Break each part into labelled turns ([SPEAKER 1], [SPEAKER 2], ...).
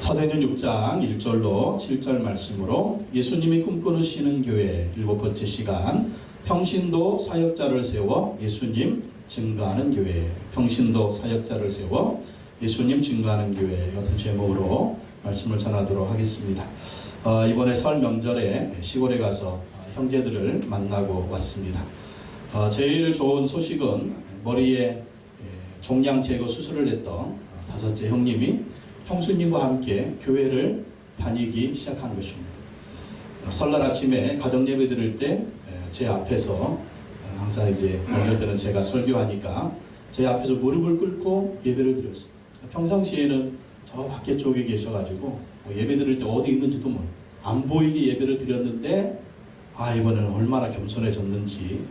[SPEAKER 1] 사도행전 6장 1절로 7절 말씀으로 예수님이 꿈꾸시는 교회 7번째 시간, 평신도 사역자를 세워 예수님 증거하는 교회, 평신도 사역자를 세워 예수님 증거하는 교회 같은 제목으로 말씀을 전하도록 하겠습니다. 이번에 설 명절에 시골에 가서 형제들을 만나고 왔습니다. 제일 좋은 소식은 머리에 종양 제거 수술을 했던 다섯째 형님이 형수님과 함께 교회를 다니기 시작한 것입니다. 설날 아침에 가정 예배 드릴 때 제 앞에서 항상 이제 명절 때는 제가 설교하니까 제 앞에서 무릎을 꿇고 예배를 드렸어요. 평상시에는 저 밖에 쪽에 계셔가지고 예배 드릴 때 어디 있는지도 안 보이게 예배를 드렸는데 이번에는 얼마나 겸손해졌는지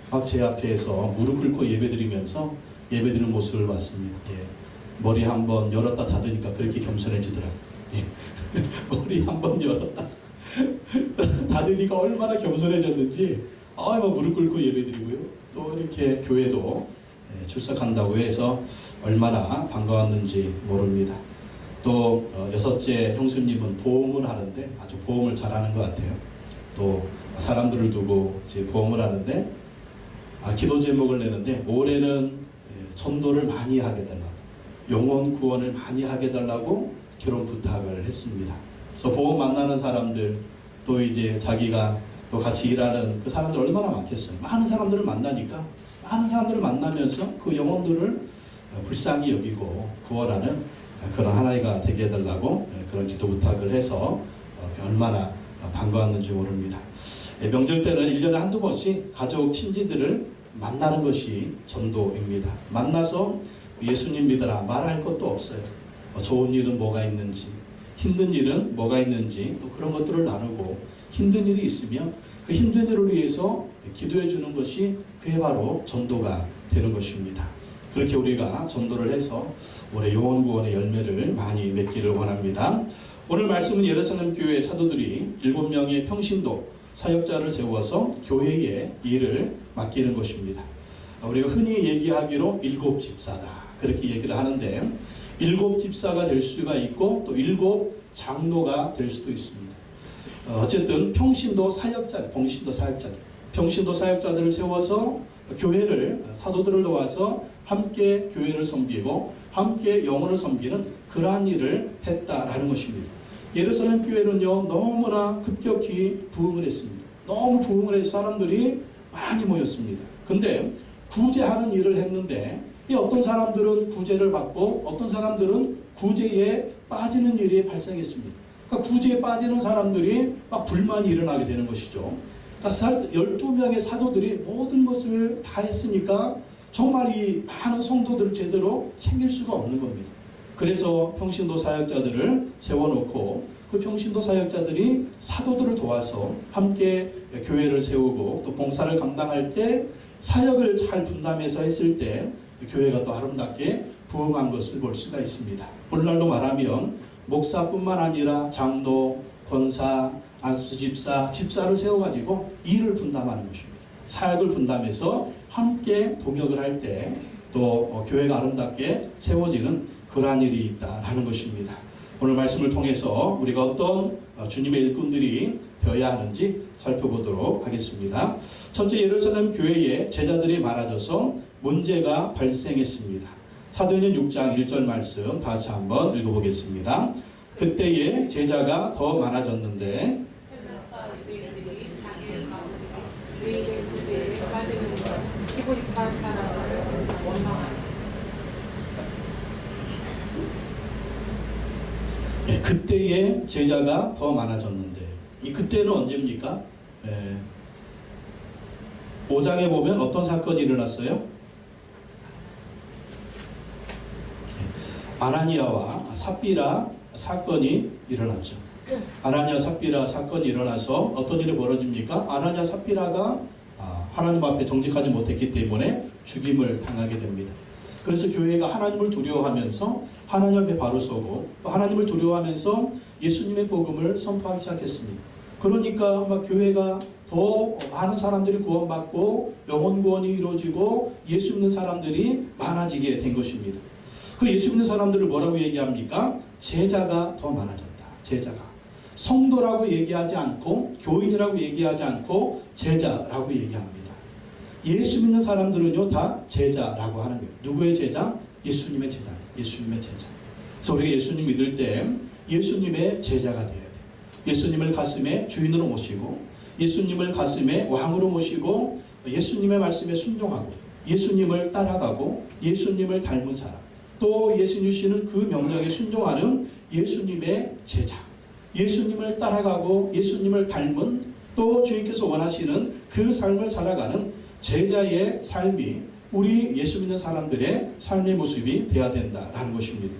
[SPEAKER 1] 막 제 앞에서 무릎 꿇고 예배 드리면서 예배 드리는 모습을 봤습니다. 머리 한번 열었다 닫으니까 그렇게 겸손해지더라고요. 머리 한번 열었다 닫으니까 얼마나 겸손해졌는지 막 무릎 꿇고 예배드리고요. 또 이렇게 교회도 출석한다고 해서 얼마나 반가웠는지 모릅니다. 또 여섯째 형수님은 보험을 하는데 아주 보험을 잘하는 것 같아요. 또 사람들을 두고 이제 보험을 하는데 기도 제목을 내는데 올해는 전도를 많이 하게 달라고, 영혼 구원을 많이 하게 달라고 결혼 부탁을 했습니다. 그래서 보험 만나는 사람들, 또 이제 자기가 또 같이 일하는 그 사람들 얼마나 많겠어요. 많은 사람들을 만나니까 많은 사람들을 만나면서 그 영혼들을 불쌍히 여기고 구원하는 그런 하나가 되게 해달라고 그런 기도 부탁을 해서 얼마나 반가웠는지 모릅니다. 명절 때는 1년에 한두 번씩 가족 친지들을 만나는 것이 전도입니다. 만나서 예수님 믿어라 말할 것도 없어요. 좋은 일은 뭐가 있는지, 힘든 일은 뭐가 있는지, 또 그런 것들을 나누고, 힘든 일이 있으면 그 힘든 일을 위해서 기도해 주는 것이 그게 바로 전도가 되는 것입니다. 그렇게 우리가 전도를 해서 올해 영혼 구원의 열매를 많이 맺기를 원합니다. 오늘 말씀은 예루살렘 교회 사도들이 7명의 평신도 사역자를 세워서 교회의 일을 맡기는 것입니다. 우리가 흔히 얘기하기로 7집사다 그렇게 얘기를 하는데 7집사가 될 수가 있고 또 7장로가 될 수도 있습니다. 어쨌든 평신도 사역자들을 세워서 교회를, 사도들을 도와서 함께 교회를 섬기고 함께 영혼을 섬기는 그러한 일을 했다라는 것입니다. 예루살렘 교회는요 너무나 급격히 부흥을 했습니다. 너무 부흥을 해서 사람들이 많이 모였습니다. 근데 구제하는 일을 했는데 어떤 사람들은 구제를 받고 어떤 사람들은 구제에 빠지는 일이 발생했습니다. 그러니까 구제에 빠지는 사람들이 막 불만이 일어나게 되는 것이죠. 그러니까 12명의 사도들이 모든 것을 다 했으니까 정말 이 많은 성도들을 제대로 챙길 수가 없는 겁니다. 그래서 평신도 사역자들을 세워놓고 그 평신도 사역자들이 사도들을 도와서 함께 교회를 세우고 또 봉사를 감당할 때 사역을 잘 분담해서 했을 때 교회가 또 아름답게 부흥한 것을 볼 수가 있습니다. 오늘날로 말하면 목사뿐만 아니라 장로, 권사, 안수집사, 집사를 세워가지고 일을 분담하는 것입니다. 사역을 분담해서 함께 동역을 할 때 또 교회가 아름답게 세워지는 그러한 일이 있다라는 것입니다. 오늘 말씀을 통해서 우리가 어떤 주님의 일꾼들이 되어야 하는지 살펴보도록 하겠습니다. 첫째, 예루살렘 교회에 제자들이 많아져서 문제가 발생했습니다. 사도행전 6장 1절 말씀 다시 한번 읽어보겠습니다. 그때에 제자가 더 많아졌는데 그때에 제자가 더 많아졌는데 이 그때는 언제입니까? 5장에 보면 어떤 사건이 일어났어요? 아나니아와 삽비라 사건이 일어났죠. 아나니아 삽비라 사건이 일어나서 어떤 일이 벌어집니까? 아나니아 삽비라가 하나님 앞에 정직하지 못했기 때문에 죽임을 당하게 됩니다. 그래서 교회가 하나님을 두려워하면서 하나님 앞에 바로 서고 또 하나님을 두려워하면서 예수님의 복음을 선포하기 시작했습니다. 그러니까 막 교회가 더 많은 사람들이 구원받고 영혼 구원이 이루어지고 예수 믿는 사람들이 많아지게 된 것입니다. 그 예수 믿는 사람들을 뭐라고 얘기합니까? 제자가 더 많아졌다. 제자가. 성도라고 얘기하지 않고 교인이라고 얘기하지 않고 제자라고 얘기합니다. 예수 믿는 사람들은요 다 제자라고 하는 거예요. 누구의 제자? 예수님의 제자. 예수님의 제자. 그래서 우리가 예수님 믿을 때 예수님의 제자가 되어야 돼요. 예수님을 가슴에 주인으로 모시고 예수님을 가슴에 왕으로 모시고 예수님의 말씀에 순종하고 예수님을 따라가고 예수님을 닮은 사람, 또 예수님 주시는 그 명령에 순종하는 예수님의 제자, 예수님을 따라가고 예수님을 닮은 또 주님께서 원하시는 그 삶을 살아가는 제자의 삶이 우리 예수 믿는 사람들의 삶의 모습이 되어야 된다라는 것입니다.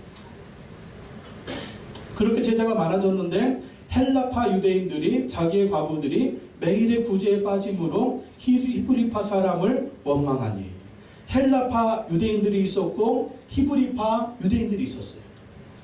[SPEAKER 1] 그렇게 제자가 많아졌는데 헬라파 유대인들이 자기의 과부들이 매일의 구제에 빠짐으로 히브리파 사람을 원망하니, 헬라파 유대인들이 있었고 히브리파 유대인들이 있었어요.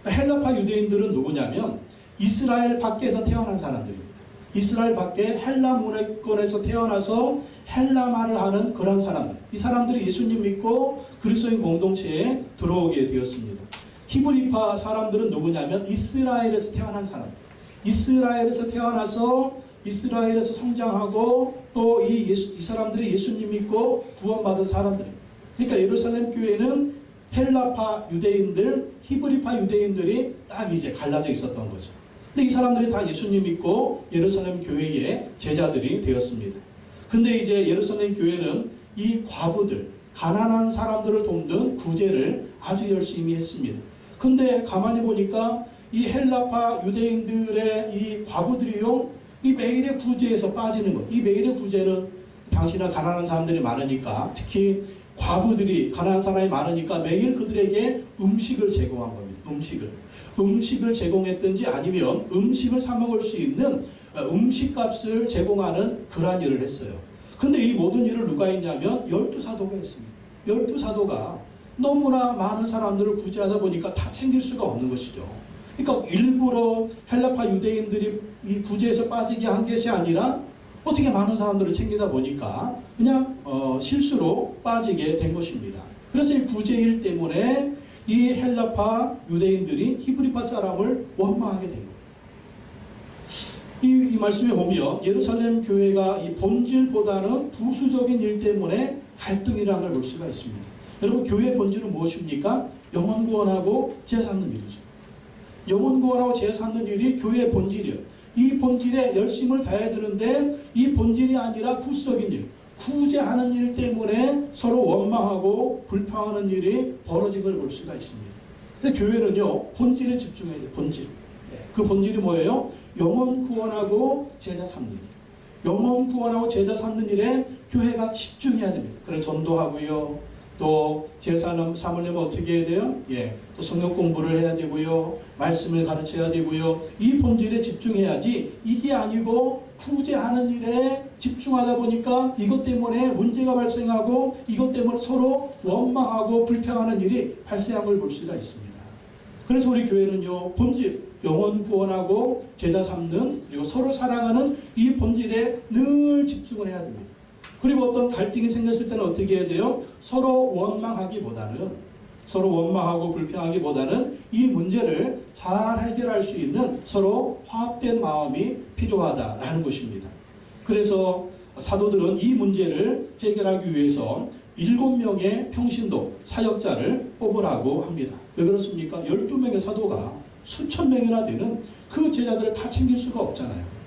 [SPEAKER 1] 헬라파 유대인들은 누구냐면 이스라엘 밖에서 태어난 사람들입니다. 이스라엘 밖에 헬라 문화권에서 태어나서 헬라 말을 하는 그런 사람들. 이 사람들이 예수님 믿고 그리스도인 공동체에 들어오게 되었습니다. 히브리파 사람들은 누구냐면 이스라엘에서 태어난 사람들. 이스라엘에서 태어나서 이스라엘에서 성장하고 또 이 사람들이 예수님 믿고 구원받은 사람들입니다. 그러니까 예루살렘 교회는 헬라파 유대인들, 히브리파 유대인들이 딱 이제 갈라져 있었던 거죠. 근데 이 사람들이 다 예수님 믿고 예루살렘 교회의 제자들이 되었습니다. 근데 이제 예루살렘 교회는 이 과부들, 가난한 사람들을 돕는 구제를 아주 열심히 했습니다. 근데 가만히 보니까 이 헬라파 유대인들의 이 과부들이요, 이 매일의 구제에서 빠지는 것. 이 매일의 구제는 당시는 가난한 사람들이 많으니까, 특히 과부들이, 가난한 사람이 많으니까 매일 그들에게 음식을 제공한 겁니다. 음식을 제공했든지 아니면 음식을 사 먹을 수 있는 음식값을 제공하는 그러한 일을 했어요. 근데 이 모든 일을 누가 했냐면 12사도가 했습니다. 12사도가 너무나 많은 사람들을 구제하다 보니까 다 챙길 수가 없는 것이죠. 그러니까 일부러 헬라파 유대인들이 이 구제에서 빠지게 한 것이 아니라 어떻게 많은 사람들을 챙기다 보니까 그냥 실수로 빠지게 된 것입니다. 그래서 이 구제일 때문에 이 헬라파 유대인들이 히브리파 사람을 원망하게 된 거예요. 이 말씀에 보면 예루살렘 교회가 이 본질보다는 부수적인 일 때문에 갈등이라는 걸 볼 수가 있습니다. 여러분, 교회의 본질은 무엇입니까? 영혼 구원하고 죄 삭는 일이죠. 영혼 구원하고 죄 삭는 일이 교회의 본질이에요. 이 본질에 열심을 다해야 되는데 이 본질이 아니라 부수적인 일, 구제하는 일 때문에 서로 원망하고 불평하는 일이 벌어진 걸 볼 수가 있습니다. 근데 교회는요, 본질에 집중해야 돼요. 본질. 그 본질이 뭐예요? 영혼 구원하고 제자 삼는 일. 영혼 구원하고 제자 삼는 일에 교회가 집중해야 됩니다. 그래서 전도하고요. 또 제사 삼으려면 어떻게 해야 돼요? 또 성경 공부를 해야 되고요. 말씀을 가르쳐야 되고요. 이 본질에 집중해야지, 이게 아니고 구제하는 일에 집중하다 보니까 이것 때문에 문제가 발생하고 이것 때문에 서로 원망하고 불평하는 일이 발생한 걸 볼 수가 있습니다. 그래서 우리 교회는요, 본질, 영혼 구원하고 제자 삼는, 그리고 서로 사랑하는 이 본질에 늘 집중을 해야 됩니다. 그리고 어떤 갈등이 생겼을 때는 어떻게 해야 돼요? 서로 원망하기보다는, 서로 원망하고 불평하기보다는 이 문제를 잘 해결할 수 있는 서로 화합된 마음이 필요하다라는 것입니다. 그래서 사도들은 이 문제를 해결하기 위해서 7명의 평신도 사역자를 뽑으라고 합니다. 왜 그렇습니까? 12명의 사도가 수천 명이나 되는 그 제자들을 다 챙길 수가 없잖아요.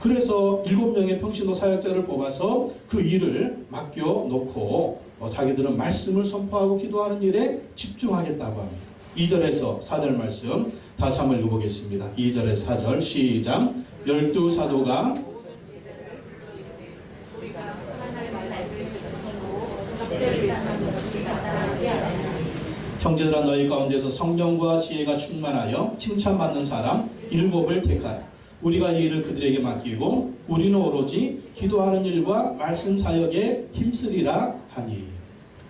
[SPEAKER 1] 그래서 7명의 평신도 사역자를 뽑아서 그 일을 맡겨놓고 자기들은 말씀을 선포하고 기도하는 일에 집중하겠다고 합니다. 2절에서 4절 말씀 다시 한번 읽어보겠습니다. 2절에서 4절 시작. 12사도가 형제들아, 너희 가운데서 성령과 지혜가 충만하여 칭찬받는 사람 7을 택하라. 우리가 이 일을 그들에게 맡기고 우리는 오로지 기도하는 일과 말씀 사역에 힘쓰리라 하니.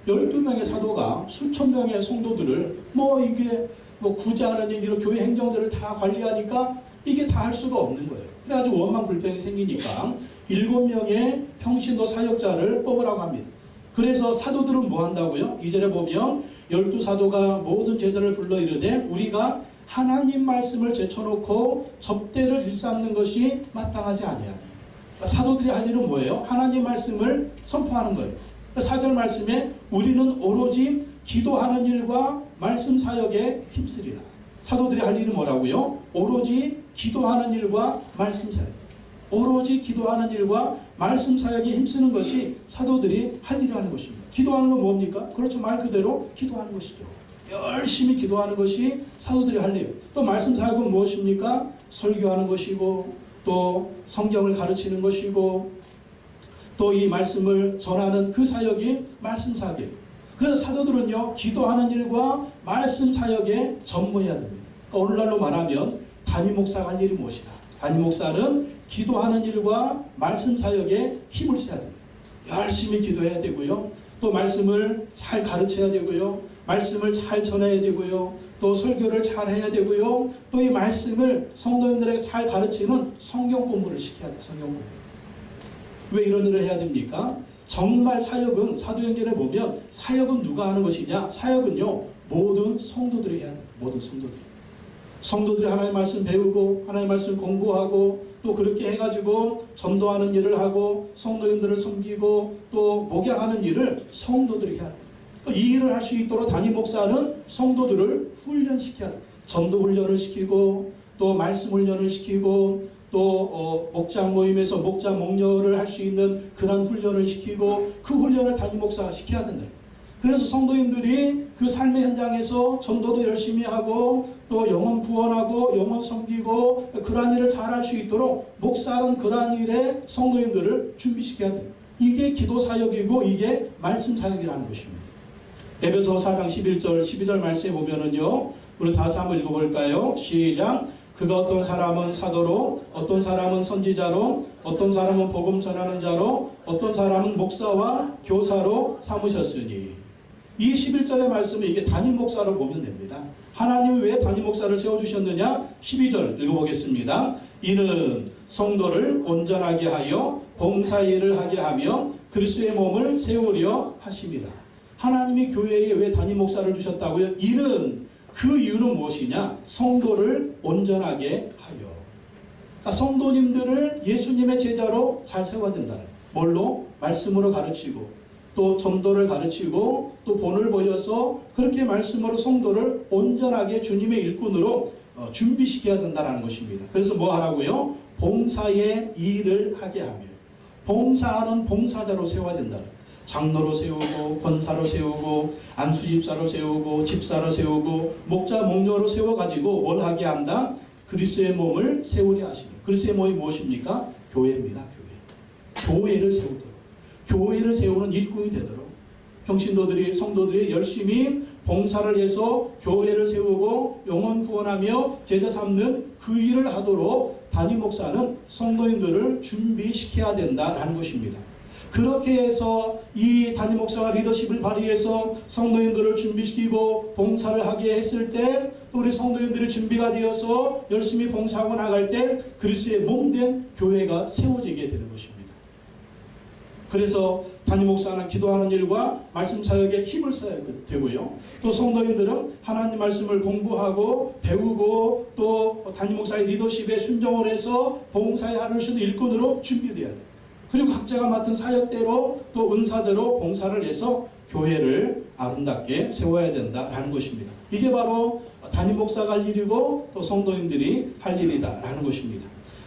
[SPEAKER 1] 12명의 사도가 수천 명의 성도들을 이게 구제하는 얘기로 교회 행정들을 다 관리하니까 이게 다 할 수가 없는 거예요. 그래가지고 원망 불평이 생기니까 7명의 평신도 사역자를 뽑으라고 합니다. 그래서 사도들은 뭐 한다고요? 2절에 보면 12사도가 모든 제자를 불러 이르되 우리가 하나님 말씀을 제쳐놓고 접대를 일삼는 것이 마땅하지 아니하니. 사도들이 할 일은 뭐예요? 하나님 말씀을 선포하는 거예요. 4절 말씀에 우리는 오로지 기도하는 일과 말씀 사역에 힘쓰리라. 사도들이 할 일은 뭐라고요? 오로지 기도하는 일과 말씀 사역. 오로지 기도하는 일과 말씀 사역에 힘쓰는 것이 사도들이 할 일을 하는 것입니다. 기도하는 건 뭡니까? 그렇죠. 말 그대로 기도하는 것이죠. 열심히 기도하는 것이 사도들이 할 일. 또 말씀 사역은 무엇입니까? 설교하는 것이고, 또 성경을 가르치는 것이고, 또 이 말씀을 전하는 그 사역이 말씀 사역이에요. 그래서 사도들은요, 기도하는 일과 말씀 사역에 전무해야 됩니다. 그러니까 오늘날로 말하면 단임 목사가 할 일이 무엇이다? 단임 목사는 기도하는 일과 말씀 사역에 힘을 써야 됩니다. 열심히 기도해야 되고요. 또 말씀을 잘 가르쳐야 되고요. 말씀을 잘 전해야 되고요. 또 설교를 잘 해야 되고요. 또 이 말씀을 성도님들에게 잘 가르치는 성경 공부를 시켜야 돼요. 성경 공부. 왜 이런 일을 해야 됩니까? 정말 사역은, 사도행전에 보면 사역은 누가 하는 것이냐? 사역은요, 모든 성도들이 해야 돼요. 모든 성도들이. 성도들이 하나님의 말씀 배우고 하나님의 말씀 공부하고 또 그렇게 해가지고 전도하는 일을 하고 성도인들을 섬기고 또 목양하는 일을 성도들이 해야 돼요. 이 일을 할 수 있도록 담임 목사는 성도들을 훈련시켜야 돼요. 전도 훈련을 시키고 또 말씀 훈련을 시키고 또 목장 모임에서 목자 목녀를 할 수 있는 그런 훈련을 시키고 그 훈련을 담임 목사가 시켜야 된다. 그래서 성도인들이 그 삶의 현장에서 전도도 열심히 하고 또 영혼 구원하고 영혼 섬기고 그러한 일을 잘 할 수 있도록 목사는 그러한 일에 성도인들을 준비시켜야 돼요. 이게 기도 사역이고 이게 말씀 사역이라는 것입니다. 에베소 4장 11절 12절 말씀에 보면은요, 우리 다시 한번 읽어볼까요? 시작. 그가 어떤 사람은 사도로, 어떤 사람은 선지자로, 어떤 사람은 복음 전하는 자로, 어떤 사람은 목사와 교사로 삼으셨으니. 이 11절의 말씀은 이게 담임 목사로 보면 됩니다. 하나님이 왜 담임 목사를 세워주셨느냐? 12절 읽어보겠습니다. 이는 성도를 온전하게 하여 봉사일을 하게 하며 그리스도의 몸을 세우려 하심이라. 하나님이 교회에 왜 담임 목사를 주셨다고요? 이는, 그 이유는 무엇이냐? 성도를 온전하게 하여. 그러니까 성도님들을 예수님의 제자로 잘 세워야 된다. 뭘로? 말씀으로 가르치고 또 전도를 가르치고 또 본을 보여서 그렇게 말씀으로 성도를 온전하게 주님의 일꾼으로 준비시켜야 된다는 것입니다. 그래서 뭐 하라고요? 봉사의 일을 하게 하며. 봉사하는 봉사자로 세워야 된다. 장로로 세우고 권사로 세우고 안수집사로 세우고 집사로 세우고 목자 목녀로 세워가지고 뭘 하게 한다? 그리스도의 몸을 세우려 하시니. 그리스도의 몸이 무엇입니까? 교회입니다. 교회. 교회를 세우도록. 교회를 세우는 일꾼이 되도록 평신도들이, 성도들이 열심히 봉사를 해서 교회를 세우고 영혼 구원하며 제자 삼는 그 일을 하도록 담임 목사는 성도인들을 준비시켜야 된다는 것입니다. 그렇게 해서 이 담임 목사가 리더십을 발휘해서 성도인들을 준비시키고 봉사를 하게 했을 때 또 우리 성도인들이 준비가 되어서 열심히 봉사하고 나갈 때 그리스도의 몸된 교회가 세워지게 되는 것입니다. 그래서 담임 목사는 기도하는 일과 말씀 사역에 힘을 써야 되고요. 또 성도인들은 하나님 말씀을 공부하고 배우고 또 담임 목사의 리더십에 순종을 해서 봉사에 하는 일꾼으로 준비되어야 돼요. 그리고 각자가 맡은 사역대로 또 은사대로 봉사를 해서 교회를 아름답게 세워야 된다라는 것입니다. 이게 바로 담임 목사가 할 일이고 또 성도인들이 할 일이다라는 것입니다.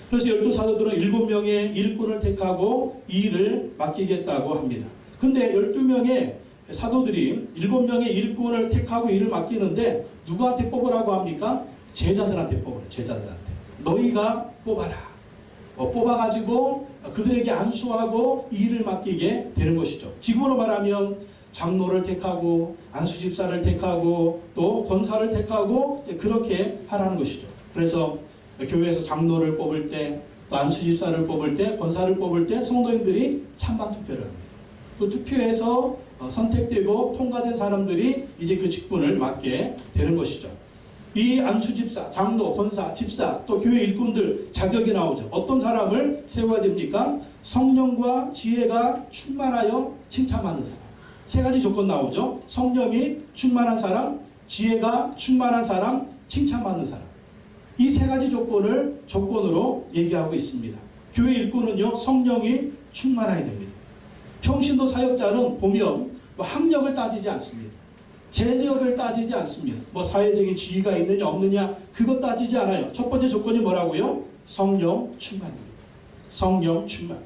[SPEAKER 1] 그래서 12사도들은 7명의 일꾼을 택하고 이 일을 맡기겠다고 합니다. 근데 12명의 사도들이 7명의 일꾼을 택하고 일을 맡기는데 누구한테 뽑으라고 합니까? 제자들한테 뽑으라. 제자들한테. 너희가 뽑아라. 뽑아가지고 그들에게 안수하고 이 일을 맡기게 되는 것이죠. 지금으로 말하면 장로를 택하고 안수집사를 택하고 또 권사를 택하고 그렇게 하라는 것이죠. 그래서 교회에서 장로를 뽑을 때, 또 안수집사를 뽑을 때, 권사를 뽑을 때 성도인들이 찬반 투표를 합니다. 그 투표에서 선택되고 통과된 사람들이 이제 그 직분을 맡게 되는 것이죠. 이 안수집사, 장로, 권사, 집사, 또 교회 일꾼들 자격이 나오죠. 어떤 사람을 세워야 됩니까? 성령과 지혜가 충만하여 칭찬받는 사람. 세 가지 조건 나오죠. 성령이 충만한 사람, 지혜가 충만한 사람, 칭찬받는 사람. 이 세 가지 조건으로 얘기하고 있습니다. 교회 일꾼은요, 성령이 충만해야 됩니다. 평신도 사역자는 보면 학력을 따지지 않습니다. 재력을 따지지 않습니다. 사회적인 지위가 있느냐 없느냐 그것 따지지 않아요. 첫 번째 조건이 뭐라고요? 성령 충만입니다. 성령 충만.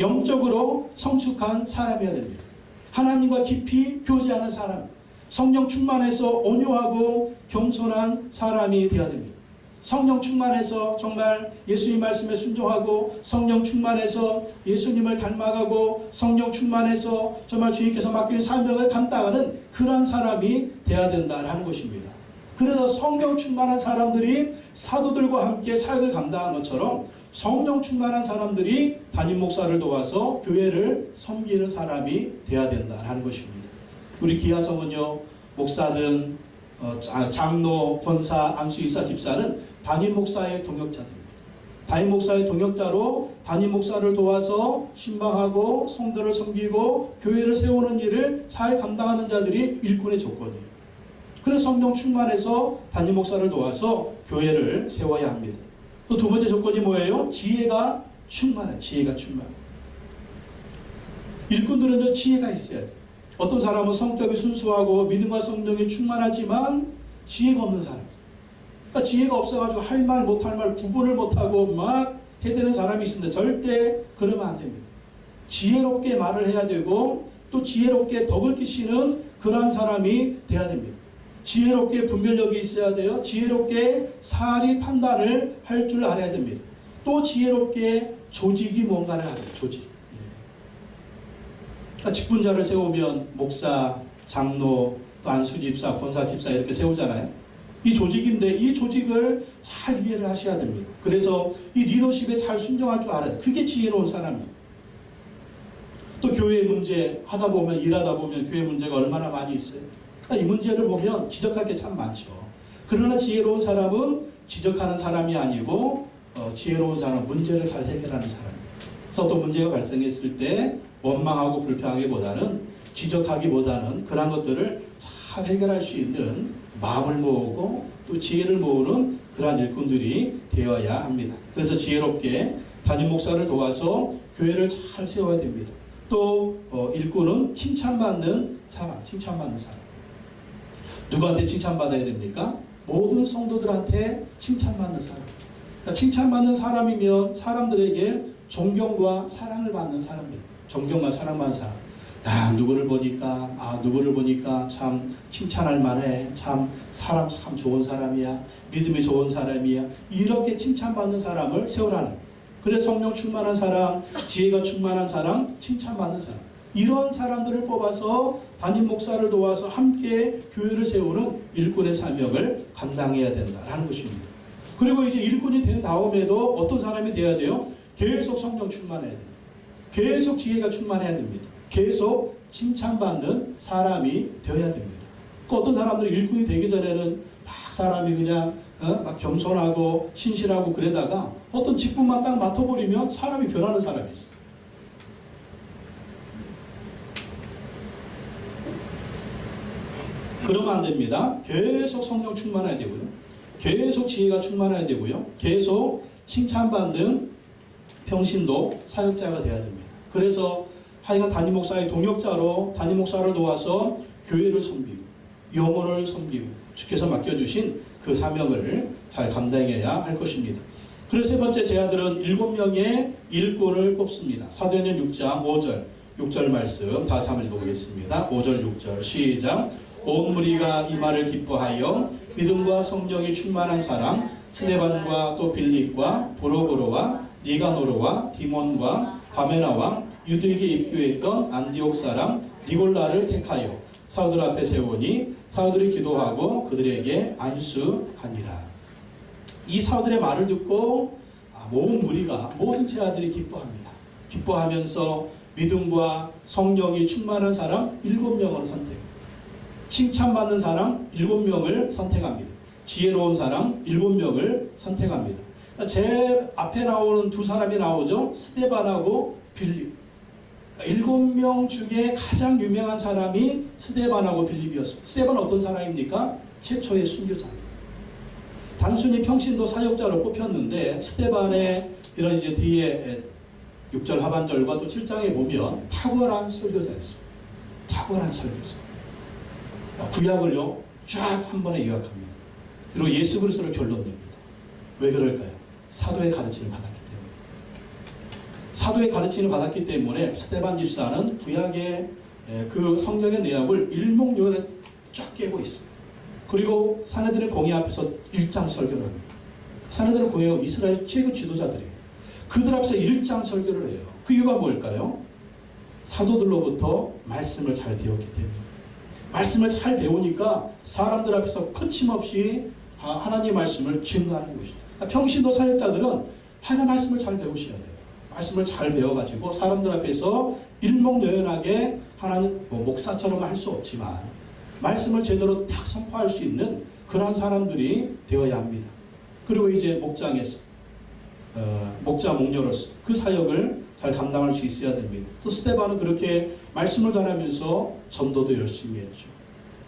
[SPEAKER 1] 영적으로 성숙한 사람이어야 됩니다. 하나님과 깊이 교제하는 사람. 성령 충만해서 온유하고 겸손한 사람이 되어야 됩니다. 성령 충만해서 정말 예수님 말씀에 순종하고, 성령 충만해서 예수님을 닮아가고, 성령 충만해서 정말 주님께서 맡긴 사명을 감당하는 그러한 사람이 되어야 된다는 것입니다. 그래서 성령 충만한 사람들이 사도들과 함께 사역을 감당한 것처럼 성령 충만한 사람들이 담임 목사를 도와서 교회를 섬기는 사람이 되어야 된다는 것입니다. 우리 기아성은요, 목사든 장로, 권사, 안수이사, 집사는 담임 목사의 동역자들입니다. 담임 목사의 동역자로 담임 목사를 도와서 신방하고 성도를 섬기고 교회를 세우는 일을 잘 감당하는 자들이 일꾼의 조건이에요. 그래서 성령 충만해서 담임 목사를 도와서 교회를 세워야 합니다. 또 두 번째 조건이 뭐예요? 지혜가 충만해. 지혜가 충만. 일꾼들은요, 지혜가 있어야 돼요. 어떤 사람은 성격이 순수하고 믿음과 성령이 충만하지만 지혜가 없는 사람. 그러니까 지혜가 없어가지고 할 말 못할 말 구분을 못하고 막 해대는 사람이 있는데 절대 그러면 안 됩니다. 지혜롭게 말을 해야 되고 또 지혜롭게 덕을 끼치는 그러한 사람이 돼야 됩니다. 지혜롭게 분별력이 있어야 돼요. 지혜롭게 사리 판단을 할 줄 알아야 됩니다. 또 지혜롭게 조직이 뭔가를 알아야 돼요. 조직. 그러니까 직분자를 세우면 목사, 장로, 또 안수집사, 권사집사 이렇게 세우잖아요. 이 조직인데 이 조직을 잘 이해를 하셔야 됩니다. 그래서 이 리더십에 잘 순종할 줄 알아야 돼요. 그게 지혜로운 사람이에요. 또 교회 문제 하다 보면, 일하다 보면 교회 문제가 얼마나 많이 있어요. 그러니까 이 문제를 보면 지적할 게 참 많죠. 그러나 지혜로운 사람은 지적하는 사람이 아니고 지혜로운 사람은 문제를 잘 해결하는 사람입니다. 그래서 또 문제가 발생했을 때 원망하고 불평하기보다는, 지적하기보다는 그런 것들을 잘 해결할 수 있는 마음을 모으고 또 지혜를 모으는 그러한 일꾼들이 되어야 합니다. 그래서 지혜롭게 담임 목사를 도와서 교회를 잘 세워야 됩니다. 또 일꾼은 칭찬받는 사람, 칭찬받는 사람. 누구한테 칭찬받아야 됩니까? 모든 성도들한테 칭찬받는 사람. 그러니까 칭찬받는 사람이면 사람들에게 존경과 사랑을 받는 사람들. 존경과 사랑받는 사람. 누구를 보니까 참 칭찬할 만해. 참 사람 참 좋은 사람이야. 믿음이 좋은 사람이야. 이렇게 칭찬받는 사람을 세우라는. 그래서 성령 충만한 사람, 지혜가 충만한 사람, 칭찬받는 사람. 이런 사람들을 뽑아서 담임 목사를 도와서 함께 교회를 세우는 일꾼의 사명을 감당해야 된다는 것입니다. 그리고 이제 일꾼이 된 다음에도 어떤 사람이 되어야 돼요? 계속 성령 충만해야 돼요. 계속 지혜가 충만해야 됩니다. 계속 칭찬받는 사람이 되어야 됩니다. 어떤 사람들이 일꾼이 되기 전에는 막 사람이 그냥 막 겸손하고 신실하고 그러다가 어떤 직분만 딱 맡아버리면 사람이 변하는 사람이 있어요. 그러면 안 됩니다. 계속 성령 충만해야 되고요. 계속 지혜가 충만해야 되고요. 계속 칭찬받는 평신도 사역자가 되어야 됩니다. 그래서 하여간 담임 목사의 동역자로 담임 목사를 도와서 교회를 섬기고 영혼을 섬기고 주께서 맡겨주신 그 사명을 잘 감당해야 할 것입니다. 그래서 세 번째 제 아들은 7명의 일꾼을 뽑습니다. 사도행전 6장 5절 6절 말씀 다시 한번 읽어보겠습니다. 5절 6절 시작. 온 무리가 이 말을 기뻐하여 믿음과 성령이 충만한 사람 스데반과 또 빌립과 브로고로와 니가노르와 디몬과 바메나와 유대인에게 입교했던 안디옥 사람 니골라를 택하여 사도들 앞에 세우니 사도들이 기도하고 그들에게 안수하니라. 이 사도들의 말을 듣고 모든 무리가, 모든 제자들이 기뻐합니다. 기뻐하면서 믿음과 성령이 충만한 사람 7명을 선택합니다. 칭찬받는 사람 7명을 선택합니다. 지혜로운 사람 7명을 선택합니다. 제 앞에 나오는 두 사람이 나오죠. 스데반하고 빌립. 7명 중에 가장 유명한 사람이 스데반하고 빌립이었습니다. 스데반은 어떤 사람입니까? 최초의 순교자입니다. 단순히 평신도 사역자로 뽑혔는데 스데반의 이런 이제 뒤에 6절 하반절과 또 7장에 보면 탁월한 설교자였습니다. 탁월한 설교자. 구약을요 쫙 한 번에 요약합니다. 그리고 예수 그리스도를 결론냅니다. 왜 그럴까요? 사도의 가르침을 받았기 때문에. 사도의 가르침을 받았기 때문에 스데반 집사는 구약의 그 성경의 내용을 일목요연에 쫙 깨고 있습니다. 그리고 사내들의 공회 앞에서 1장 설교를 합니다. 사내들의 공회가 이스라엘 최고 지도자들이에요. 그들 앞에서 1장 설교를 해요. 그 이유가 뭘까요? 사도들로부터 말씀을 잘 배웠기 때문에. 말씀을 잘 배우니까 사람들 앞에서 거침없이 하나님의 말씀을 증거하는 것입니다. 평신도 사역자들은 하나님의 말씀을 잘 배우셔야 돼요. 말씀을 잘 배워가지고 사람들 앞에서 일목요연하게 하나님 목사처럼 할 수 없지만 말씀을 제대로 딱 선포할 수 있는 그러한 사람들이 되어야 합니다. 그리고 이제 목장에서 목자 목녀로서 그 사역을 잘 감당할 수 있어야 됩니다. 또 스데반은 그렇게 말씀을 전하면서 전도도 열심히 했죠.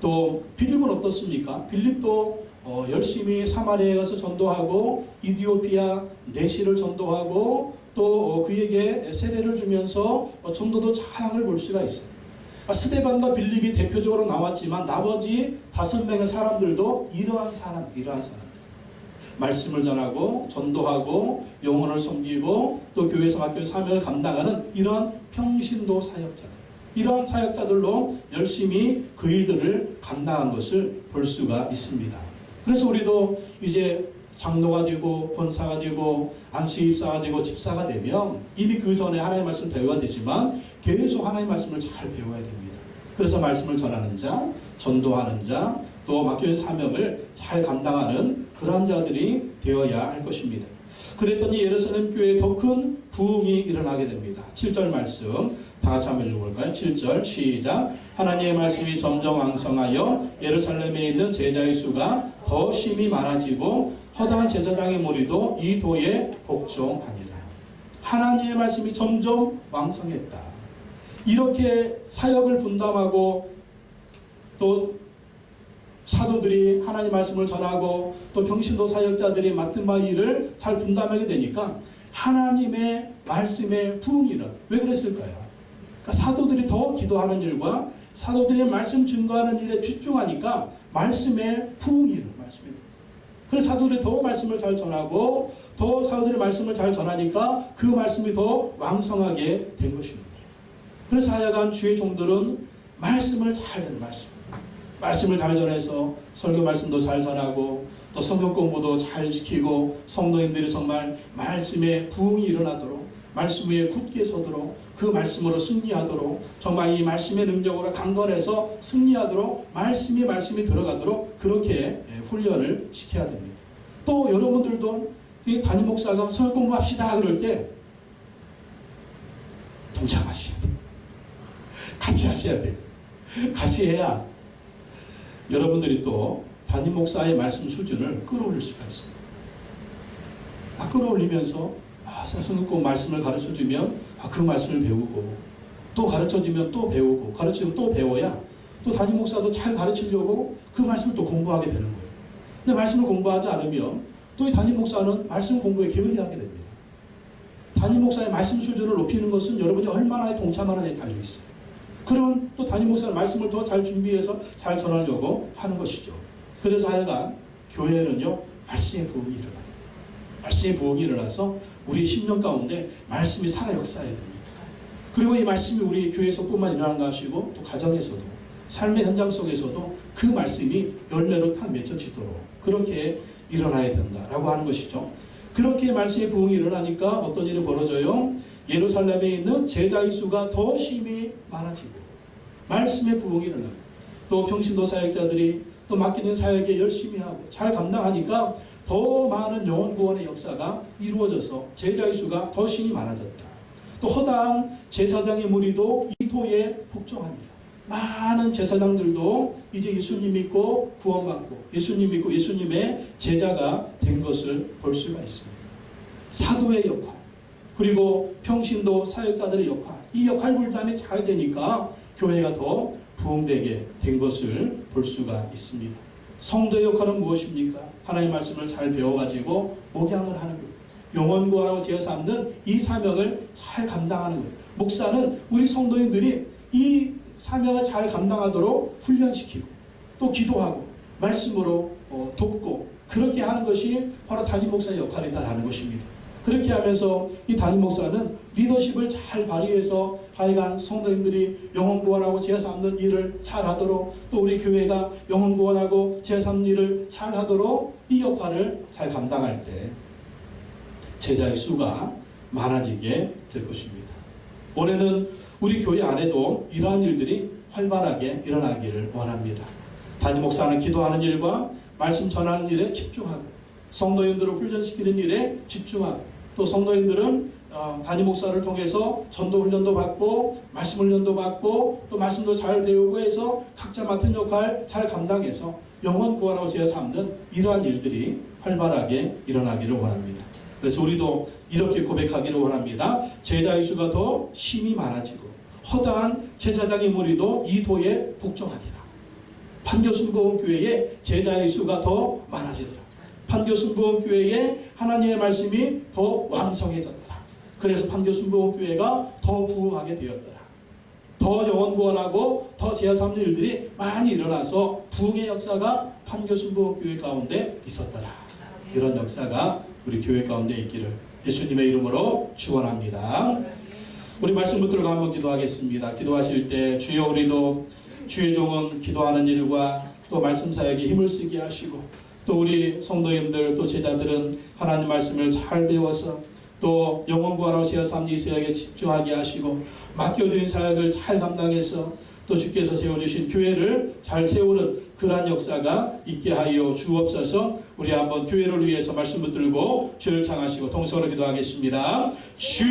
[SPEAKER 1] 또 빌립은 어떻습니까? 빌립도 열심히 사마리아에 가서 전도하고 이디오피아 내시를 전도하고 또 그에게 세례를 주면서 전도도 잘한 걸 볼 수가 있어요. 스데반과 빌립이 대표적으로 나왔지만 나머지 5명의 사람들도 이러한 사람. 말씀을 전하고 전도하고 영혼을 섬기고 또 교회에서 맡겨진 사명을 감당하는 이런 평신도 사역자들. 이러한 사역자들로 열심히 그 일들을 감당한 것을 볼 수가 있습니다. 그래서 우리도 이제 장로가 되고 권사가 되고 안수입사가 되고 집사가 되면 이미 그 전에 하나님의 말씀을 배워야 되지만 계속 하나님의 말씀을 잘 배워야 됩니다. 그래서 말씀을 전하는 자, 전도하는 자, 또 맡겨진 사명을 잘 감당하는 그러한 자들이 되어야 할 것입니다. 그랬더니 예루살렘 교회에 더 큰 부흥이 일어나게 됩니다. 7절 말씀 다 같이 한번 읽어볼까요? 7절 시작. 하나님의 말씀이 점점 왕성하여 예루살렘에 있는 제자의 수가 더 심히 많아지고 허다한 제사장의 무리도 이 도에 복종하니라. 하나님의 말씀이 점점 왕성했다. 이렇게 사역을 분담하고 또 사도들이 하나님 말씀을 전하고 또 평신도 사역자들이 맡은 바 일을 잘 분담하게 되니까 하나님의 말씀의 부흥이는 왜 그랬을까요? 그러니까 사도들이 더 기도하는 일과 사도들의 말씀 증거하는 일에 집중하니까 말씀의 부흥이는 말씀이. 그래서 사도들이 더 말씀을 잘 전하고 더 사도들의 말씀을 잘 전하니까 그 말씀이 더 왕성하게 된 것입니다. 그래서 하여간 주의 종들은 말씀을 잘 전하는 말씀을 잘 전해서 설교 말씀도 잘 전하고 또 성경 공부도 잘 시키고 성도님들이 정말 말씀에 부흥이 일어나도록 말씀 위에 굳게 서도록 그 말씀으로 승리하도록 정말 이 말씀의 능력으로 강건해서 승리하도록 말씀이 들어가도록 그렇게 훈련을 시켜야 됩니다. 또 여러분들도 이 담임 목사가 성경 공부합시다 그럴 때 동참하셔야 돼요. 같이 하셔야 돼요. 같이 해야 여러분들이 또 담임 목사의 말씀 수준을 끌어올릴 수가 있습니다. 끌어올리면서 성경 말씀을 가르쳐주면 그 말씀을 배우고 또 가르쳐주면 또 배우고 가르치면 또 배워야 또 담임 목사도 잘 가르치려고 그 말씀을 또 공부하게 되는 거예요. 근데 말씀을 공부하지 않으면 또 이 담임 목사는 말씀 공부에 게을리하게 됩니다. 담임 목사의 말씀 수준을 높이는 것은 여러분이 얼마나 동참하느냐에 달려 있어요. 그러면 또 담임 목사는 말씀을 더 잘 준비해서 잘 전하려고 하는 것이죠. 그래서 하여간 교회는요 말씀의 부흥이 일어나요. 말씀의 부흥이 일어나서 우리 심령 가운데 말씀이 살아 역사해야 됩니다. 그리고 이 말씀이 우리 교회에서뿐만 일어나는 것이고 또 가정에서도 삶의 현장 속에서도 그 말씀이 열매로 탁 맺혀지도록 그렇게 일어나야 된다라고 하는 것이죠. 그렇게 말씀의 부흥이 일어나니까 어떤 일이 벌어져요? 예루살렘에 있는 제자의 수가 더 심히 많아지고 말씀의 부흥이 일어나고 또 평신도 사역자들이 또 맡기는 사역에 열심히 하고 잘 감당하니까 더 많은 영혼 구원의 역사가 이루어져서 제자의 수가 더 심히 많아졌다. 또 허다한 제사장의 무리도 이 도에 복종하니라. 많은 제사장들도 이제 예수님 믿고 구원받고 예수님 믿고 예수님의 제자가 된 것을 볼 수가 있습니다. 사도의 역할 그리고 평신도 사역자들의 역할 이 역할 분담이 잘 되니까 교회가 더 부흥되게 된 것을 볼 수가 있습니다. 성도의 역할은 무엇입니까? 하나님의 말씀을 잘 배워가지고 목양을 하는 거예요. 영혼구원하고 제어 삼는 이 사명을 잘 감당하는 거예요. 목사는 우리 성도인들이 이 사명을 잘 감당하도록 훈련시키고 또 기도하고 말씀으로 돕고 그렇게 하는 것이 바로 담임 목사의 역할이다라는 것입니다. 그렇게 하면서 이 담임 목사는 리더십을 잘 발휘해서 하여간 성도인들이 영혼 구원하고 제어 삼는 일을 잘 하도록 또 우리 교회가 영혼 구원하고 제어 삼는 일을 잘 하도록 이 역할을 잘 감당할 때 제자의 수가 많아지게 될 것입니다. 올해는 우리 교회 안에도 이러한 일들이 활발하게 일어나기를 원합니다. 담임 목사는 기도하는 일과 말씀 전하는 일에 집중하고 성도인들을 훈련시키는 일에 집중하고 또 성도인들은 담임 목사를 통해서 전도 훈련도 받고 말씀 훈련도 받고 또 말씀도 잘 배우고 해서 각자 맡은 역할 잘 감당해서 영혼 구원하고 제어 삼는 이러한 일들이 활발하게 일어나기를 원합니다. 그래서 우리도 이렇게 고백하기를 원합니다. 제자의 수가 더 힘이 많아지고 허다한 제사장의 무리도 이 도에 복종하리라. 판교순복음교회에 제자의 수가 더 많아지더라. 판교순복음교회에 하나님의 말씀이 더 왕성해졌더라. 그래서 판교순복음교회가 더 부흥하게 되었더라. 더 영혼 구원하고 더 제사 삼는 일들이 많이 일어나서 부흥의 역사가 판교순복음교회 가운데 있었더라. 이런 역사가 우리 교회 가운데 있기를 예수님의 이름으로 축원합니다. 우리 말씀 붙들고 한번 기도하겠습니다. 기도하실 때 주여 우리도 주의 종은 기도하는 일과 또 말씀 사역에 힘을 쓰게 하시고 또 우리 성도님들 또 제자들은 하나님 말씀을 잘 배워서 또 영혼 구원하고 제사 삼는 이 사역에 집중하게 하시고 맡겨주신 사역을 잘 감당해서 또 주께서 세워주신 교회를 잘 세우는 그러한 역사가 있게 하여 주옵소서. 우리 한번 교회를 위해서 말씀 붙들고 주를 창하시고 통성으로 기도하겠습니다. 주여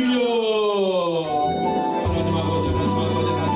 [SPEAKER 1] 하나님 아버지 하나님 아버지